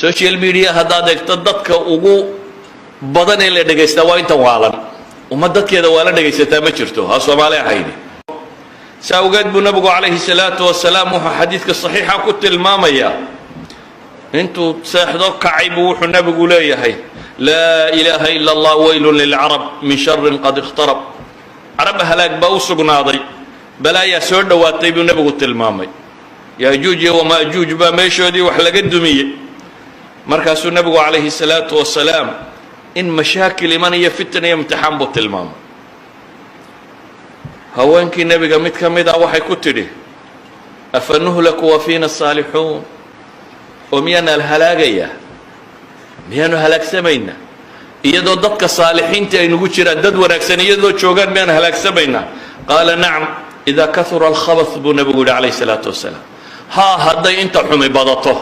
social media hadda adeegto dadka ugu badan ee la dhageysta waa inta waalan ummadkeeda waa la dhageysataa ma jirto ha Soomaali ahayni saawgeed buu nabigu calayhi salaatu wasalaam wuxuu xadiidka saxiixa ku tilmaamaya intuu seexdo kacay buu wuxuu nabigu leeyahay laa ilaaha illa allah waylun lilcarab min sharrin qad ikhtarab carab halaag baa u sugnaaday balaaya soo dhawaatay buu nabigu tilmaamay yaajuuj iyo maajuuj baa meeshoodii wax laga dumiyey markaasuu nabigu calayhi salaatu wasalaam in mashaakil iman iyo fitna iyo imtixaan buu tilmaamay haweenkii nabiga mid ka mid ah waxay ku tidhi afanuhlaku wa fiina saalixuun oo miyaana halaagaya miyaanu halaagsamaynaa iyadoo dadka saalixiinta ay nagu jiraan dad wanaagsan iyadoo joogaan miyaan halaagsamaynaa qaala nacam idaa kahura alkhabath buu nabigu yidhi calayhi salaatu wasalaam haa hadday inta xumi badato